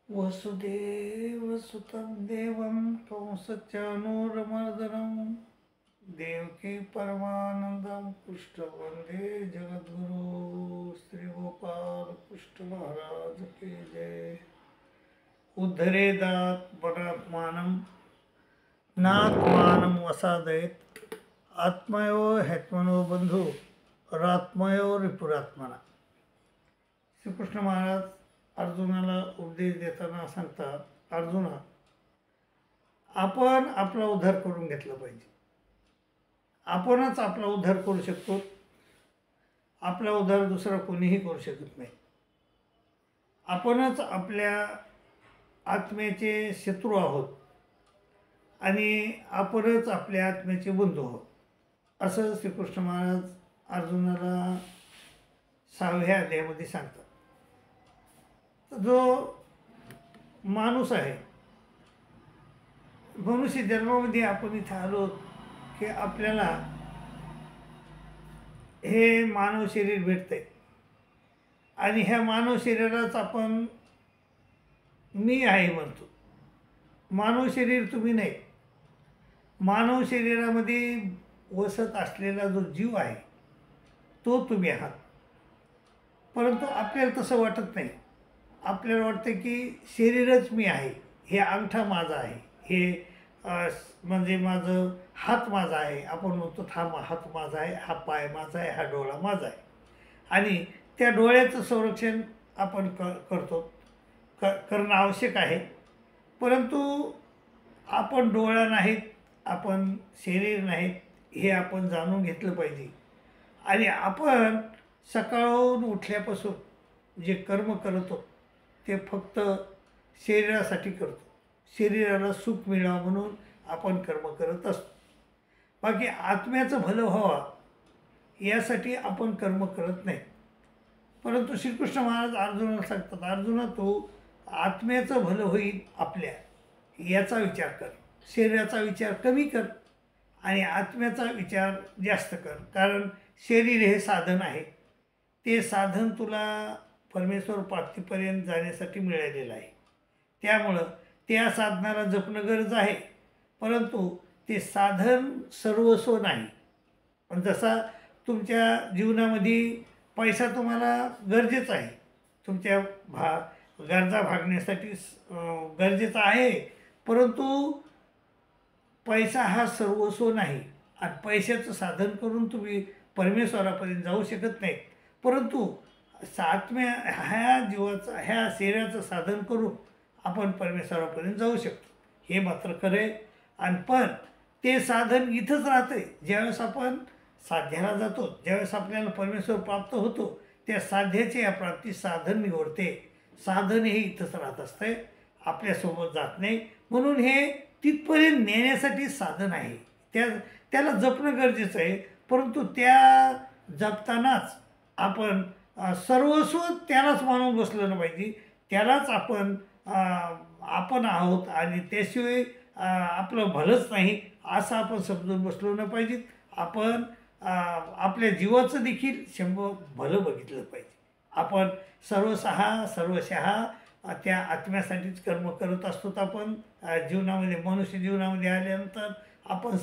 वसुदेवसुतं देवं कंसचाणूरमर्दनं देवकी परमानंदं कृष्ण वंदे जगद्गुरु श्री गोपाल कृष्ण महाराज की जय। उद्धरेदात् परात्मानं नात्मानं वसादयेत् आत्मयो ह्यात्मनो बंधू रात्मयो रिपुरात्मना। श्रीकृष्ण महाराज अर्जुनाला उपदेश देताना सांगतात, अर्जुना आपण आपला उद्धार करून घेतला पाहिजे. आपणच आपला उद्धार करू शकतो. आपला उद्धार दुसरा कोणीही करू शकत नाही. आपणच आपल्या आत्म्याचे शत्रू आहोत आणि आपणच आपल्या आत्म्याचे बंधू आहोत, असं श्रीकृष्ण महाराज अर्जुनाला 6व्या अध्यायामध्ये सांगतात. जो माणूस आहे, मनुष्य जन्मामध्ये आपण इथे आलो की आपल्याला हे मानव शरीर भेटतंय आणि ह्या मानव शरीराच आपण मी आहे म्हणतो. मानव शरीर तुम्ही नाही. मानव शरीरामध्ये वसत असलेला जो जीव आहे तो तुम्ही आहात. परंतु आपल्याला तसं वाटत नाही. आपल्याला वाटतं की शरीरच मी आहे, हे अंगठा माझा आहे, हे म्हणजे माझं हात माझा आहे. आपण म्हणतो हात माझा आहे, हा पाय माझा आहे, हा डोळा माझा आहे. आणि त्या डोळ्याचं संरक्षण आपण करणं आवश्यक आहे. परंतु आपण डोळा नाहीत, आपण शरीर नाहीत, हे आपण जाणून घेतलं पाहिजे. आणि आपण सकाळून उठल्यापासून जे कर्म करतो ते फक्त शरीरासाठी करतो. शरीराला सुख मिळावं म्हणून आपण कर्म करत असतो. बाकी आत्म्याचं भलं व्हावं यासाठी आपण कर्म करत नाही. परंतु श्रीकृष्ण महाराज अर्जुनाला सांगतात, अर्जुना तू आत्म्याचं भलं होईल आपल्या याचा विचार कर. शरीराचा विचार कमी कर आणि आत्म्याचा विचार जास्त कर. कारण शरीर हे साधन आहे. ते साधन तुला परमेश्वर प्राप्तीपर्यंत जाण्यासाठी मिळालेलं आहे. त्यामुळं त्या साधनाला जपणं गरज आहे. परंतु ते साधन सर्वस्व नाही. पण जसा तुमच्या जीवनामध्ये पैसा तुम्हाला गरजेचा आहे, तुमच्या गरजा भागण्यासाठी गरजेचा आहे. परंतु पैसा हा सर्वस्व नाही आणि पैशाचं साधन करून तुम्ही परमेश्वरापर्यंत जाऊ शकत नाही. परंतु आत्म्या ह्या जीवाचं ह्या शरीराचं साधन करून आपण परमेश्वरापर्यंत जाऊ शकतो, हे मात्र खरे. आणि पण ते साधन इथंच राहते. ज्यावेळेस आपण साध्याला जातो, ज्यावेळेस आपल्याला परमेश्वर प्राप्त होतो, त्या साध्याचे या प्राप्ती साधन निवडते. साधन हे इथंच राहत असते, आपल्यासोबत जात नाही. म्हणून हे तिथपर्यंत नेण्यासाठी साधन आहे. त्याला जपणं गरजेचं आहे. परंतु त्या जपतानाच आपण सर्वस्व त्यालाच मानून बसलं नाही पाहिजे. त्यालाच आपण आहोत आणि त्याशिवाय आपलं भलंच नाही असं आपण समजून बसलो नाही पाहिजे. आपण आपल्या जीवाचं देखील भलं बघितलं पाहिजे. आपण सर्वशः त्या आत्म्यासाठीच कर्म करत असतो. आपण जीवनामध्ये मनुष्य जीवनामध्ये आल्यानंतर आपण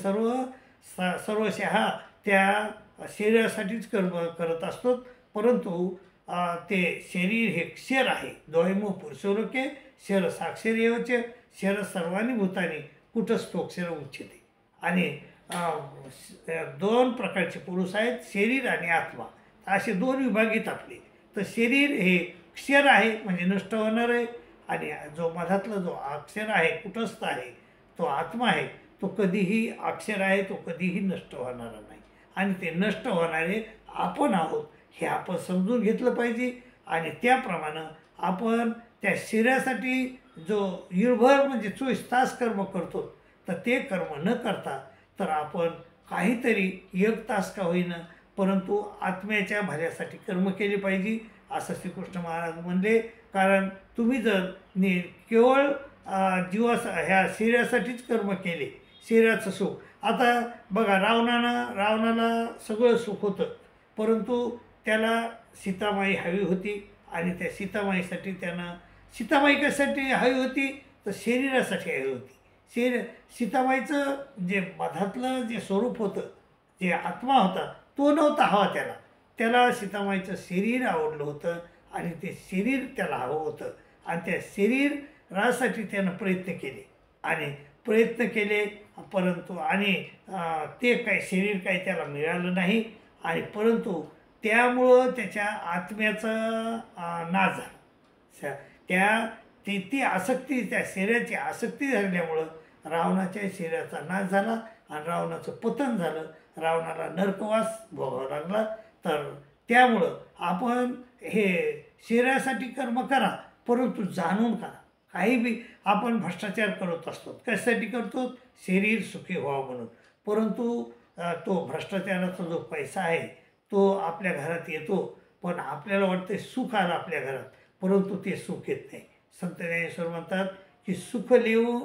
सर्वशः त्या शरीरासाठीच कर्म करत असतो. परंतु ते शरीर हे क्षर आहे. द्वैमो पुरुषोलोके शर साक्षरेवचे शर सर्वांनी भूतानी कुटस्थोक्षर उच्यते. आणि 2 प्रकारचे पुरुष आहेत, शरीर आणि आत्मा. असे 2 विभागित आपले. तर शरीर हे क्षर आहे म्हणजे नष्ट होणार आहे. आणि जो मधातला जो अक्षर आहे, कुटस्थ आहे, तो आत्मा आहे. तो कधीही अक्षर आहे, तो कधीही नष्ट होणारा नाही. आणि ते नष्ट होणारे आपण आहोत हे आपण समजून घेतलं पाहिजे. आणि त्याप्रमाणे आपण त्या शरीरासाठी जो निर्भर म्हणजे 24 तास कर्म करतो, तर ते कर्म न करता तर आपण काहीतरी 1 तास का होईना परंतु आत्म्याच्या भल्यासाठी कर्म केले पाहिजे असं श्रीकृष्ण महाराज म्हणले. कारण तुम्ही जर केवळ ह्या शरीरासाठीच कर्म केले, शरीराचं सुख. आता बघा, रावणाला सगळं सुख होतं, परंतु त्याला सीतामाई हवी होती आणि त्या सीतामाईसाठी त्यानं सीताबाई कशासाठी हवी होती तर शरीरासाठी हवी होती. सीताबाईचं जे मधातलं जे स्वरूप होतं, जे आत्मा होता, तो नव्हता हवा त्याला. त्याला सीतामाईचं शरीर आवडलं होतं आणि ते शरीर त्याला हवं होतं आणि त्या शरीरासाठी त्यानं प्रयत्न केले आणि प्रयत्न केले, परंतु आणि ते काही शरीर काही त्याला मिळालं नाही आणि परंतु त्यामुळं त्याच्या आत्म्याचा नाश झाला. त्या ती आसक्ती, त्या शरीराची आसक्ती झाल्यामुळं रावणाच्या शरीराचा नाश झाला आणि रावणाचं पतन झालं. रावणाला नरकवास भोगावा लागला. तर त्यामुळं आपण हे शरीरासाठी कर्म करा, परंतु जाणून करा. काही बी आपण भ्रष्टाचार करत असतो, कशासाठी करतो? शरीर सुखी व्हावं म्हणून. परंतु तो भ्रष्टाचाराचा जो पैसा आहे तो आपल्या घरात येतो, पण आपल्याला वाटतं सुख आलं आपल्या घरात, परंतु ते सुख येत नाही. संत ज्ञानेश्वर म्हणतात की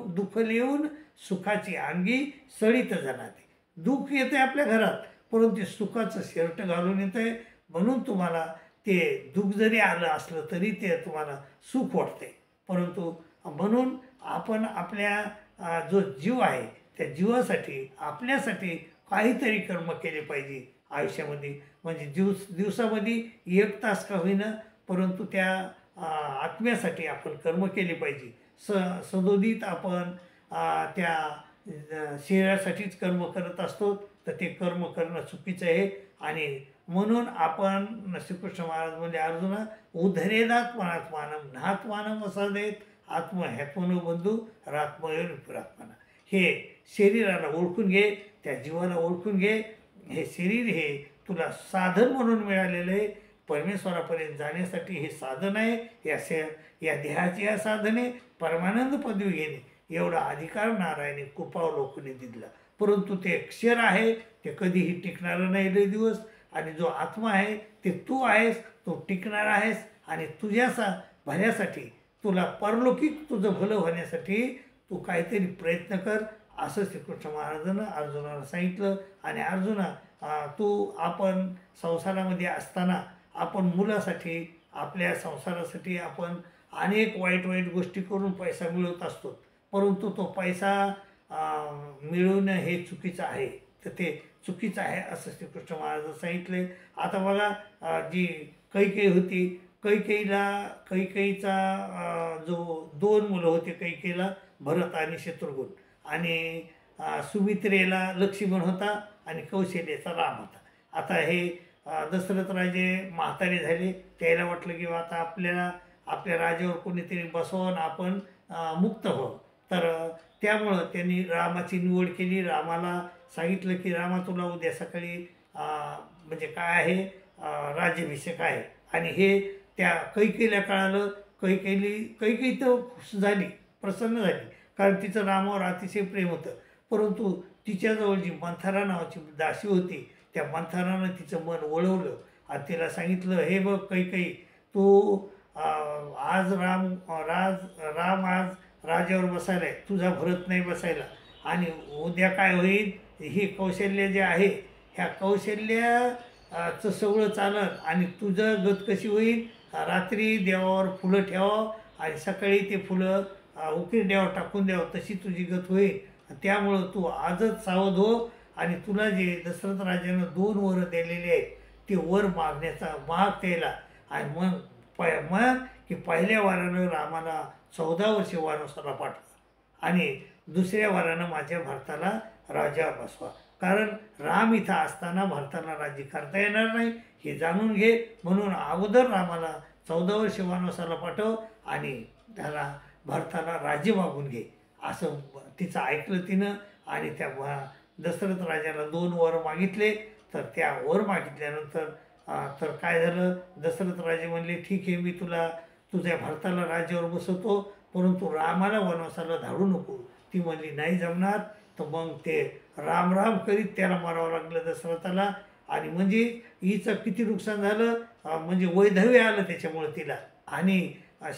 दुःख लिहून सुखाची अंगी सळीत जाणाते. दुःख येते आपल्या घरात, परंतु ते सुखाचं शर्ट घालून येतंय, म्हणून तुम्हाला ते दुःख जरी आलं असलं तरी ते तुम्हाला सुख वाटते. परंतु म्हणून आपण आपल्या जो जीव आहे त्या जीवासाठी, आपल्यासाठी काहीतरी कर्म केले पाहिजे आयुष्यामध्ये. म्हणजे दिवसामध्ये 1 तास का होईना, परंतु त्या आत्म्यासाठी आपण कर्म केले पाहिजे. सदोदित आपण त्या शरीरासाठीच कर्म करत असतो, तर ते कर्म करणं चुकीचं आहे. आणि म्हणून आपण श्रीकृष्ण महाराज म्हणजे अर्जुना, उद्धरेदात्मनात्मानं नात्मानं वसादेत आत्म ह्यात्मनो बंधू रात्मयो विपुरात्मना. हे शरीराला ओळखून घे, त्या जीवाला ओळखून घे. हे शरीर हे तुला साधन म्हणून मिळालेलं आहे. परमेश्वरापर्यंत जाण्यासाठी हे साधन आहे. या देहाची या साधने परमानंद पदवी घेणे एवढा अधिकार नारायणी कृपावलोकने दिला. परंतु ते क्षर आहे, ते कधीही टिकणारं नाही लय दिवस. आणि जो आत्मा आहे ते तू आहेस, तो टिकणार आहेस. आणि तुझ्या भल्यासाठी, तुला परलौकिक तुझं भलं होण्यासाठी तू काहीतरी प्रयत्न कर, असं श्रीकृष्ण महाराजांना अर्जुनाला सांगितलं. आणि अर्जुना, आपण संसारामध्ये असताना आपण मुलासाठी, आपल्या संसारासाठी आपण अनेक वाईट गोष्टी करून पैसा मिळवत असतो, परंतु तो पैसा मिळवणं हे चुकीचं आहे. तर ते चुकीचं आहे असं श्रीकृष्ण महाराजांनी सांगितले. आता बघा, जी कैकेयी होती, कैकेयीचा जो 2 मुलं होते, कैकेयीला भरत आणि शत्रुघ्न, आणि सुमित्रेला लक्ष्मण होता आणि कौशल्याचा राम होता. आता हे दशरथ राजे म्हातारे झाले. त्याला वाटलं की आता आपल्याला आपल्या राजावर कोणीतरी बसवून आपण मुक्त व्हावं. तर त्यामुळं त्यांनी रामाची निवड केली. रामाला सांगितलं की रामा, तुला उद्या सकाळी म्हणजे काय आहे, राज्याभिषेक आहे. आणि हे त्या कैकेयीला कळालं. कैकेयी तर खुश झाली, प्रसन्न झाली, कारण तिचं रामावर अतिशय प्रेम होतं. परंतु तिच्याजवळ जी मंथरा नावाची दासी होती, त्या मंथरानं तिचं मन वळवलं आणि तिला सांगितलं, हे बघ कैकेयी, तू आज राम आज राजावर बसायला आहे, तुझा भरत नाही बसायला. आणि उद्या काय होईल, ही कौशल्य जे आहे, ह्या कौशल्याचं सगळं चालन आणि तुझं गत कशी होईल, रात्री देवावर फुलं ठेवावं आणि सकाळी ते फुलं उकीर देवावर टाकून द्यावं, तशी तुझी गत होईल. त्यामुळं तू आजच सावध हो. आणि तुला जे दशरथ राजानं 2 वरं दिलेले आहेत, ते वर माग त्याला. आणि मग की पहिल्या वारानं रामाला 14 वर्षे वनवासाला पाठवा आणि दुसऱ्या वारानं माझ्या भारताला राजावर बसवा, कारण राम इथं असताना भारताला राज्य करता येणार नाही, हे जाणून घे. म्हणून अगोदर रामाला 14 वर्षे वनवासाला पाठव आणि त्याला भारताला राज्य मागून घे. असं तिचं ऐकलं तिनं. आणि त्या दशरथ राजाला 2 वर मागितले. तर त्या वर मागितल्यानंतर तर काय झालं, दशरथ राजे म्हणले, ठीक आहे, मी तुझ्या भारताला राज्यावर बसवतो, परंतु रामाला वनवासाला धाडू नको. ती म्हणली, नाही जमणार. तर मग ते राम करीत त्याला मारावं लागलं दशरथाला. आणि म्हणजे हिचं किती नुकसान झालं, म्हणजे वैधव्य आलं त्याच्यामुळं तिला. आणि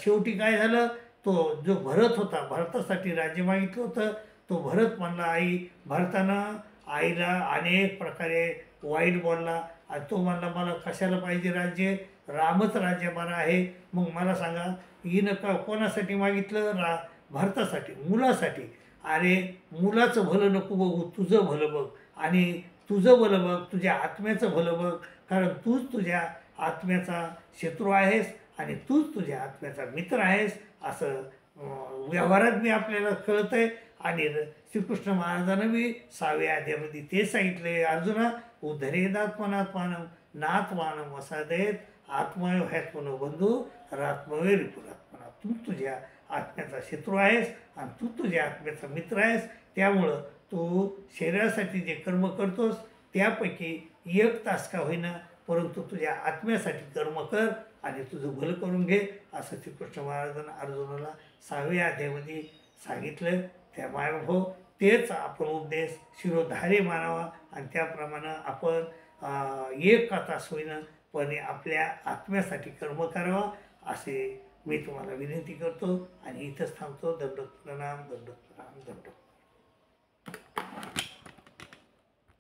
शेवटी काय झालं, तो जो भरत होता, भरतासाठी राज्य मागितलं होतं, तो भरत म्हणला, आई, भरतानं आईला अनेक प्रकारे वाईट बोलला आणि तो म्हणला मला कशाला पाहिजे राज्य, रामच राज्य बरा आहे. मग मला सांगा हिनं कोणासाठी मागितलं? भारतासाठी, मुलासाठी. अरे मुलाचं भलं नको बघू, तुझं भलं बघ, आणि तुझं भलं बघ, तुझ्या आत्म्याचं भलं बघ, कारण तूच तुझ्या आत्म्याचा शत्रू आहेस आणि तूच तुझ्या आत्म्याचा मित्र आहेस, असं व्यवहारात मी आपल्याला कळतं आहे. आणि श्रीकृष्ण महाराजांना बी 6व्या अध्यायामध्ये ते सांगितले, अर्जुना उद्धरेदात्मनात्मानं नात्मानं वसादेत आत्मयो ह्यात्मनो बंधू रात्मवे रिपुरात्मना. तू तुझ्या आत्म्याचा शत्रू आहेस आणि तू तुझ्या आत्म्याचा मित्र आहेस. त्यामुळं तू शरीरासाठी जे कर्म करतोस त्यापैकी 1 तास का होईना, परंतु तुझ्या आत्म्यासाठी कर्म कर आणि तुझं भलं करून घे, असं श्रीकृष्ण महाराजांना अर्जुनाला 6व्या अध्यायामध्ये सांगितलं. त्या मायभाव तेच आपण उपदेश शिरोधारी मानावा आणि त्याप्रमाणे आपण 1 तास होईना पण आपल्या आत्म्यासाठी कर्म करावा, असे मी तुम्हाला विनंती करतो आणि इथंच थांबतो. दंडोत प्रणाम, दंडोत प्रणाम, दंडोत.